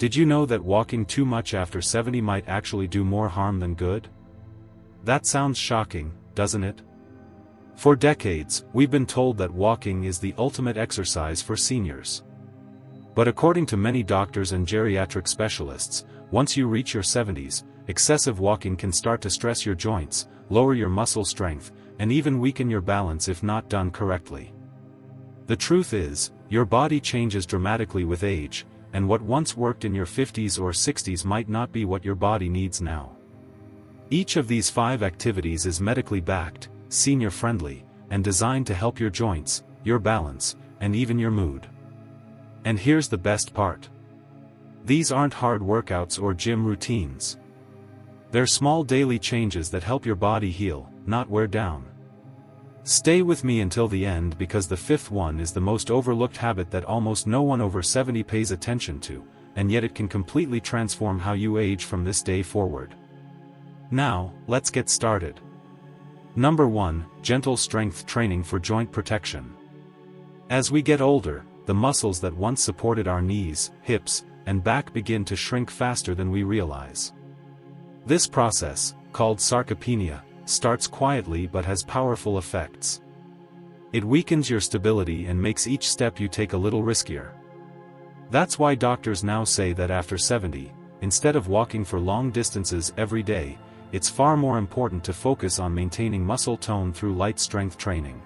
Did you know that walking too much after 70 might actually do more harm than good? That sounds shocking, doesn't it? For decades, we've been told that walking is the ultimate exercise for seniors. But according to many doctors and geriatric specialists, once you reach your 70s, excessive walking can start to stress your joints, lower your muscle strength, and even weaken your balance if not done correctly. The truth is, your body changes dramatically with age, and what once worked in your 50s or 60s might not be what your body needs now. Each of these 5 activities is medically backed, senior-friendly, and designed to help your joints, your balance, and even your mood. And here's the best part. These aren't hard workouts or gym routines. They're small daily changes that help your body heal, not wear down. Stay with me until the end because the 5th one is the most overlooked habit that almost no one over 70 pays attention to, and yet it can completely transform how you age from this day forward. Now, let's get started. Number 1, gentle strength training for joint protection. As we get older, the muscles that once supported our knees, hips, and back begin to shrink faster than we realize. This process, called sarcopenia, starts quietly but has powerful effects. It weakens your stability and makes each step you take a little riskier. That's why doctors now say that after 70, instead of walking for long distances every day, it's far more important to focus on maintaining muscle tone through light strength training.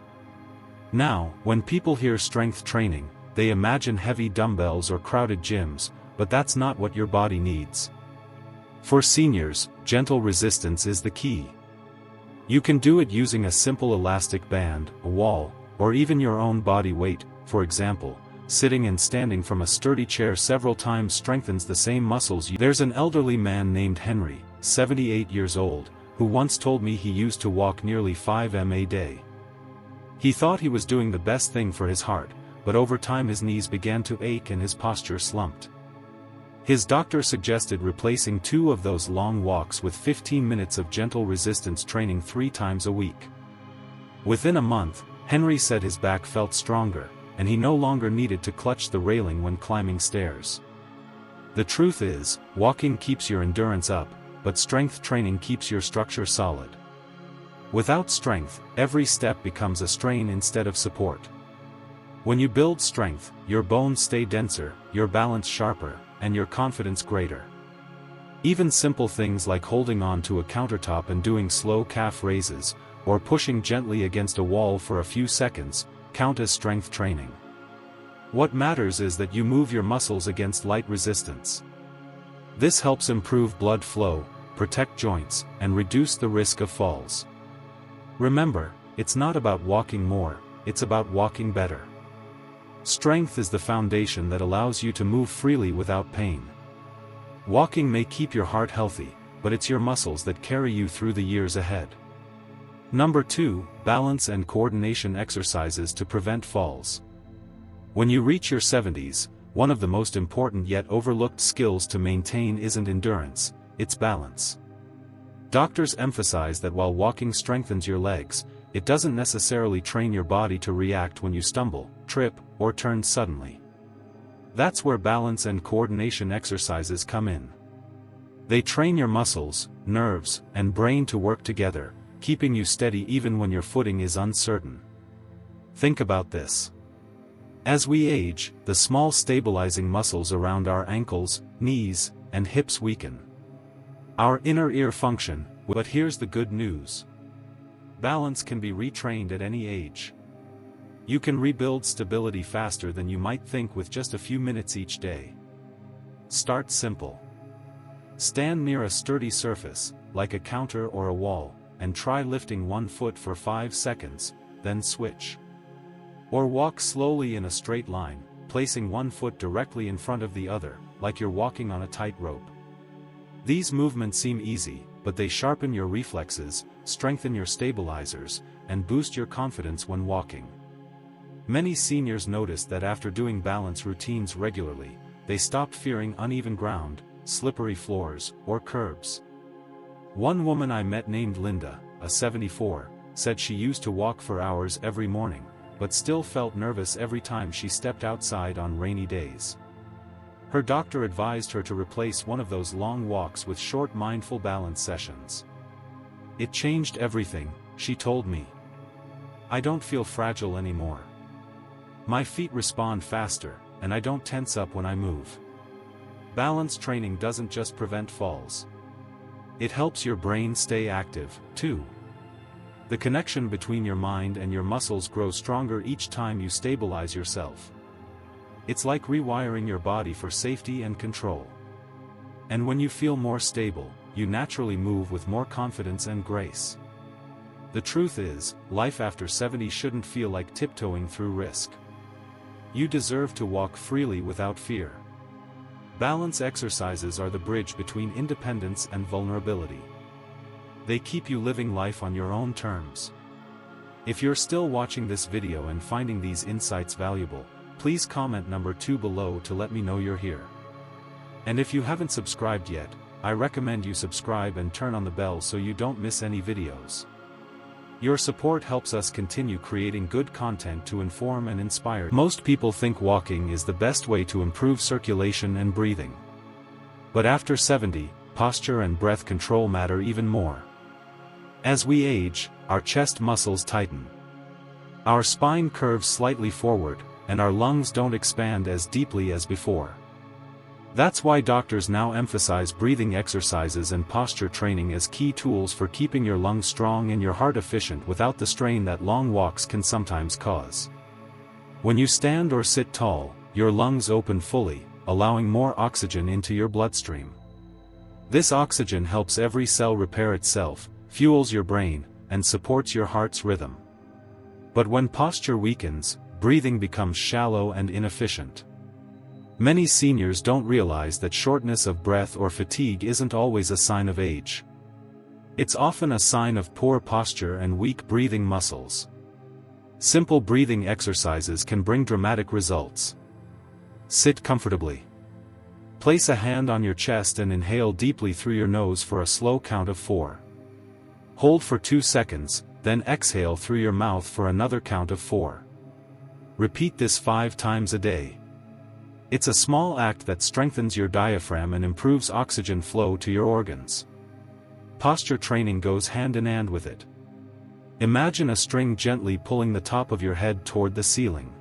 Now, when people hear strength training, they imagine heavy dumbbells or crowded gyms, but that's not what your body needs. For seniors, gentle resistance is the key. You can do it using a simple elastic band, a wall, or even your own body weight. For example, sitting and standing from a sturdy chair several times strengthens the same muscles. There's an elderly man named Henry, 78 years old, who once told me he used to walk nearly 5 m a day. He thought he was doing the best thing for his heart, but over time his knees began to ache and his posture slumped. His doctor suggested replacing 2 of those long walks with 15 minutes of gentle resistance training 3 times a week. Within a month, Henry said his back felt stronger, and he no longer needed to clutch the railing when climbing stairs. The truth is, walking keeps your endurance up, but strength training keeps your structure solid. Without strength, every step becomes a strain instead of support. When you build strength, your bones stay denser, your balance sharper, and your confidence greater. Even simple things like holding on to a countertop and doing slow calf raises, or pushing gently against a wall for a few seconds, count as strength training. What matters is that you move your muscles against light resistance. This helps improve blood flow, protect joints, and reduce the risk of falls. Remember, it's not about walking more, it's about walking better. Strength is the foundation that allows you to move freely without pain. Walking may keep your heart healthy, but it's your muscles that carry you through the years ahead. Number 2, balance and coordination exercises to prevent falls. When you reach your 70s, one of the most important yet overlooked skills to maintain isn't endurance, it's balance. Doctors emphasize that while walking strengthens your legs, it doesn't necessarily train your body to react when you stumble, trip, or turn suddenly. That's where balance and coordination exercises come in. They train your muscles, nerves, and brain to work together, keeping you steady even when your footing is uncertain. Think about this. As we age, the small stabilizing muscles around our ankles, knees, and hips weaken. Our inner ear function, but here's the good news. Balance can be retrained at any age. You can rebuild stability faster than you might think with just a few minutes each day. Start simple. Stand near a sturdy surface, like a counter or a wall, and try lifting one foot for 5 seconds, then switch. Or walk slowly in a straight line, placing one foot directly in front of the other, like you're walking on a tightrope. These movements seem easy, but they sharpen your reflexes, strengthen your stabilizers, and boost your confidence when walking. Many seniors notice that after doing balance routines regularly, they stop fearing uneven ground, slippery floors, or curbs. One woman I met named Linda, a 74, said she used to walk for hours every morning, but still felt nervous every time she stepped outside on rainy days. Her doctor advised her to replace one of those long walks with short mindful balance sessions. It changed everything, she told me. I don't feel fragile anymore. My feet respond faster, and I don't tense up when I move. Balance training doesn't just prevent falls. It helps your brain stay active, too. The connection between your mind and your muscles grows stronger each time you stabilize yourself. It's like rewiring your body for safety and control. And when you feel more stable, you naturally move with more confidence and grace. The truth is, life after 70 shouldn't feel like tiptoeing through risk. You deserve to walk freely without fear. Balance exercises are the bridge between independence and vulnerability. They keep you living life on your own terms. If you're still watching this video and finding these insights valuable, please comment number 2 below to let me know you're here. And if you haven't subscribed yet, I recommend you subscribe and turn on the bell so you don't miss any videos. Your support helps us continue creating good content to inform and inspire. Most people think walking is the best way to improve circulation and breathing. But after 70, posture and breath control matter even more. As we age, our chest muscles tighten. Our spine curves slightly forward, and our lungs don't expand as deeply as before. That's why doctors now emphasize breathing exercises and posture training as key tools for keeping your lungs strong and your heart efficient without the strain that long walks can sometimes cause. When you stand or sit tall, your lungs open fully, allowing more oxygen into your bloodstream. This oxygen helps every cell repair itself, fuels your brain, and supports your heart's rhythm. But when posture weakens, breathing becomes shallow and inefficient. Many seniors don't realize that shortness of breath or fatigue isn't always a sign of age. It's often a sign of poor posture and weak breathing muscles. Simple breathing exercises can bring dramatic results. Sit comfortably. Place a hand on your chest and inhale deeply through your nose for a slow count of 4. Hold for 2 seconds, then exhale through your mouth for another count of 4. Repeat this 5 times a day. It's a small act that strengthens your diaphragm and improves oxygen flow to your organs. Posture training goes hand in hand with it. Imagine a string gently pulling the top of your head toward the ceiling.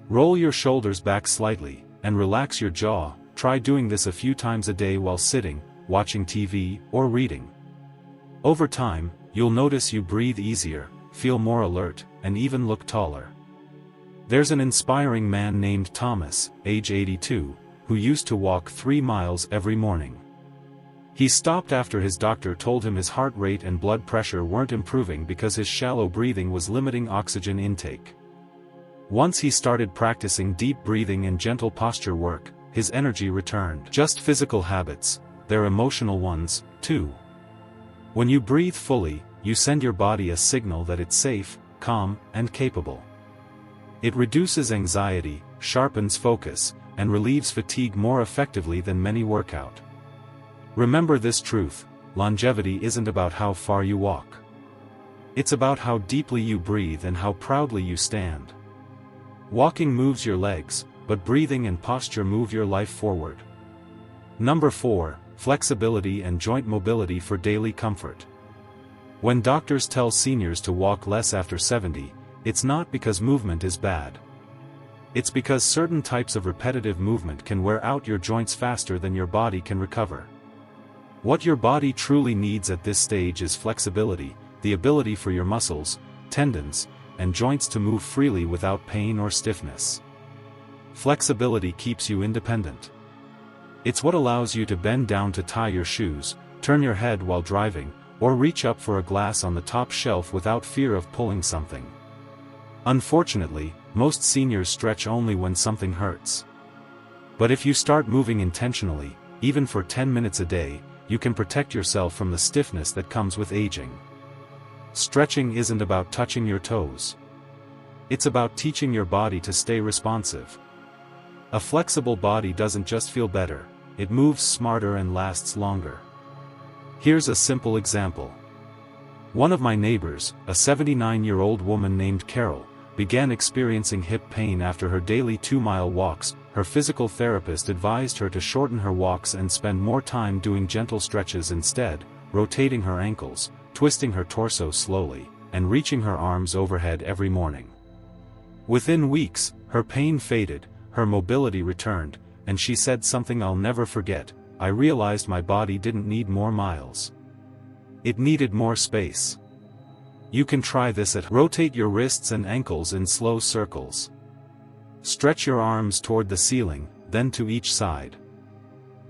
Roll your shoulders back slightly, and relax your jaw. Try doing this a few times a day while sitting, watching TV, or reading. Over time, you'll notice you breathe easier, feel more alert, and even look taller. There's an inspiring man named Thomas, age 82, who used to walk 3 miles every morning. He stopped after his doctor told him his heart rate and blood pressure weren't improving because his shallow breathing was limiting oxygen intake. Once he started practicing deep breathing and gentle posture work, his energy returned. Just physical habits, they're emotional ones, too. When you breathe fully, you send your body a signal that it's safe, calm, and capable. It reduces anxiety, sharpens focus, and relieves fatigue more effectively than many workout. Remember this truth: longevity isn't about how far you walk. It's about how deeply you breathe and how proudly you stand. Walking moves your legs, but breathing and posture move your life forward. Number 4, flexibility and joint mobility for daily comfort. When doctors tell seniors to walk less after 70, it's not because movement is bad. It's because certain types of repetitive movement can wear out your joints faster than your body can recover. What your body truly needs at this stage is flexibility, the ability for your muscles, tendons, and joints to move freely without pain or stiffness. Flexibility keeps you independent. It's what allows you to bend down to tie your shoes, turn your head while driving, or reach up for a glass on the top shelf without fear of pulling something. Unfortunately, most seniors stretch only when something hurts. But if you start moving intentionally, even for 10 minutes a day, you can protect yourself from the stiffness that comes with aging. Stretching isn't about touching your toes. It's about teaching your body to stay responsive. A flexible body doesn't just feel better, it moves smarter and lasts longer. Here's a simple example. One of my neighbors, a 79-year-old woman named Carol, began experiencing hip pain after her daily 2-mile walks, her physical therapist advised her to shorten her walks and spend more time doing gentle stretches instead, rotating her ankles, twisting her torso slowly, and reaching her arms overhead every morning. Within weeks, her pain faded, her mobility returned, and she said something I'll never forget: "I realized my body didn't need more miles. It needed more space." You can try this at home. Rotate your wrists and ankles in slow circles. Stretch your arms toward the ceiling, then to each side.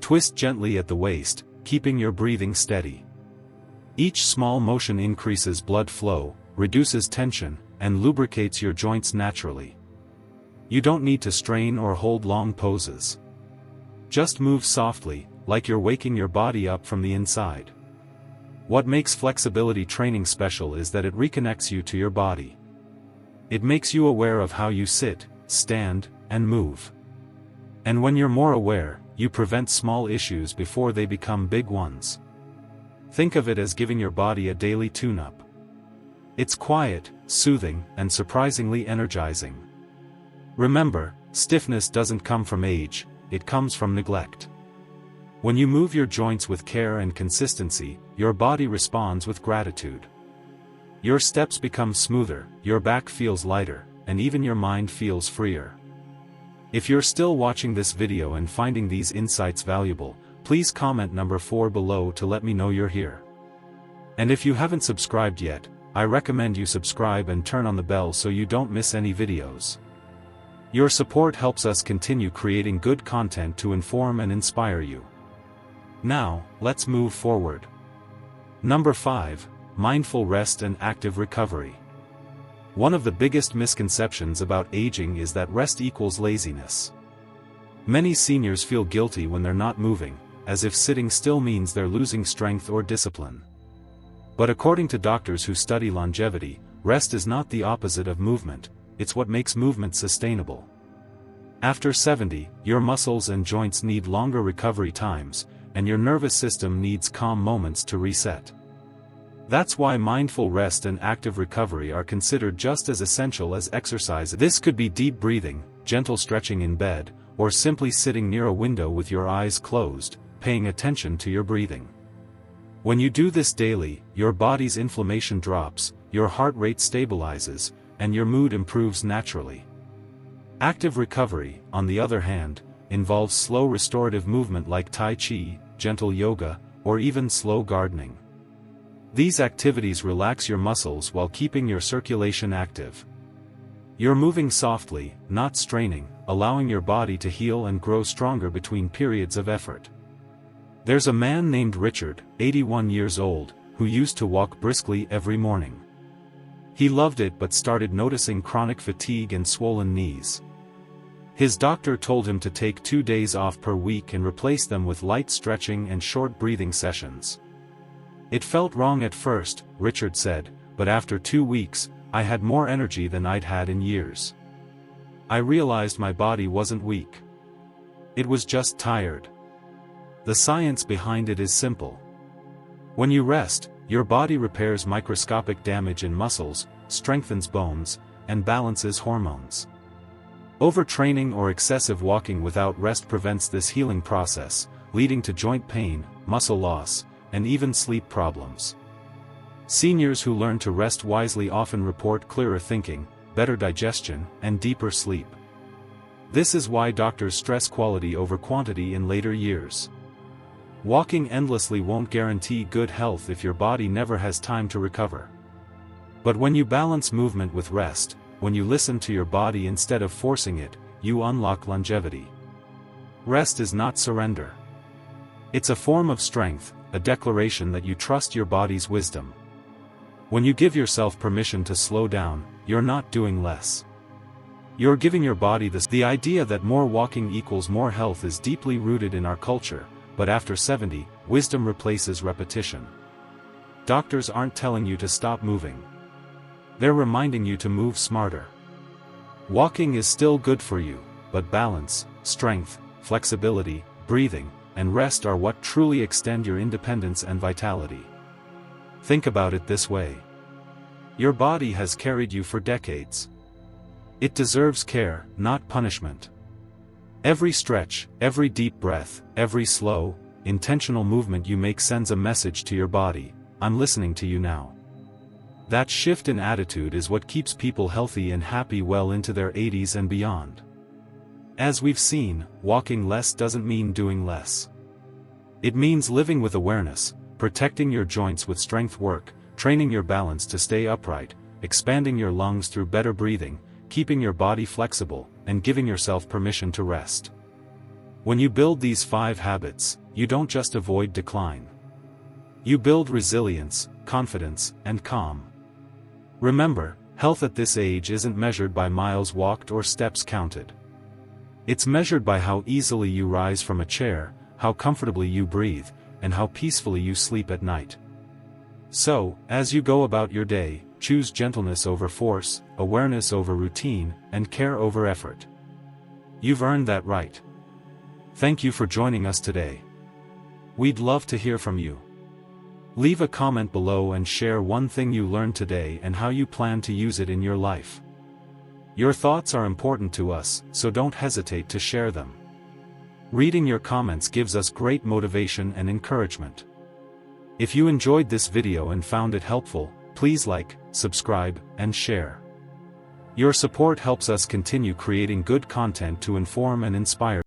Twist gently at the waist, keeping your breathing steady. Each small motion increases blood flow, reduces tension, and lubricates your joints naturally. You don't need to strain or hold long poses. Just move softly, like you're waking your body up from the inside. What makes flexibility training special is that it reconnects you to your body. It makes you aware of how you sit, stand, and move. And when you're more aware, you prevent small issues before they become big ones. Think of it as giving your body a daily tune-up. It's quiet, soothing, and surprisingly energizing. Remember, stiffness doesn't come from age, it comes from neglect. When you move your joints with care and consistency, your body responds with gratitude. Your steps become smoother, your back feels lighter, and even your mind feels freer. If you're still watching this video and finding these insights valuable, please comment number 4 below to let me know you're here. And if you haven't subscribed yet, I recommend you subscribe and turn on the bell so you don't miss any videos. Your support helps us continue creating good content to inform and inspire you. Now, let's move forward. Number 5, mindful rest and active recovery. One of the biggest misconceptions about aging is that rest equals laziness. Many seniors feel guilty when they're not moving, as if sitting still means they're losing strength or discipline. But according to doctors who study longevity, rest is not the opposite of movement, it's what makes movement sustainable. After 70, your muscles and joints need longer recovery times, and your nervous system needs calm moments to reset. That's why mindful rest and active recovery are considered just as essential as exercise. This could be deep breathing, gentle stretching in bed, or simply sitting near a window with your eyes closed, paying attention to your breathing. When you do this daily, your body's inflammation drops, your heart rate stabilizes, and your mood improves naturally. Active recovery, on the other hand, involves slow restorative movement like Tai Chi, gentle yoga, or even slow gardening. These activities relax your muscles while keeping your circulation active. You're moving softly, not straining, allowing your body to heal and grow stronger between periods of effort. There's a man named Richard, 81 years old, who used to walk briskly every morning. He loved it but started noticing chronic fatigue and swollen knees. His doctor told him to take 2 days off per week and replace them with light stretching and short breathing sessions. It felt wrong at first, Richard said, but after 2 weeks, I had more energy than I'd had in years. I realized my body wasn't weak. It was just tired. The science behind it is simple. When you rest, your body repairs microscopic damage in muscles, strengthens bones, and balances hormones. Overtraining or excessive walking without rest prevents this healing process, leading to joint pain, muscle loss, and even sleep problems. Seniors who learn to rest wisely often report clearer thinking, better digestion, and deeper sleep. This is why doctors stress quality over quantity in later years. Walking endlessly won't guarantee good health if your body never has time to recover. But when you balance movement with rest, when you listen to your body instead of forcing it, you unlock longevity. Rest is not surrender. It's a form of strength, a declaration that you trust your body's wisdom. When you give yourself permission to slow down, you're not doing less. You're giving your body this. The idea that more walking equals more health is deeply rooted in our culture, but after 70, wisdom replaces repetition. Doctors aren't telling you to stop moving. They're reminding you to move smarter. Walking is still good for you, but balance, strength, flexibility, breathing, and rest are what truly extend your independence and vitality. Think about it this way. Your body has carried you for decades. It deserves care, not punishment. Every stretch, every deep breath, every slow, intentional movement you make sends a message to your body: I'm listening to you now. That shift in attitude is what keeps people healthy and happy well into their 80s and beyond. As we've seen, walking less doesn't mean doing less. It means living with awareness, protecting your joints with strength work, training your balance to stay upright, expanding your lungs through better breathing, keeping your body flexible, and giving yourself permission to rest. When you build these 5 habits, you don't just avoid decline. You build resilience, confidence, and calm. Remember, health at this age isn't measured by miles walked or steps counted. It's measured by how easily you rise from a chair, how comfortably you breathe, and how peacefully you sleep at night. So, as you go about your day, choose gentleness over force, awareness over routine, and care over effort. You've earned that right. Thank you for joining us today. We'd love to hear from you. Leave a comment below and share one thing you learned today and how you plan to use it in your life. Your thoughts are important to us, so don't hesitate to share them. Reading your comments gives us great motivation and encouragement. If you enjoyed this video and found it helpful, please like, subscribe, and share. Your support helps us continue creating good content to inform and inspire.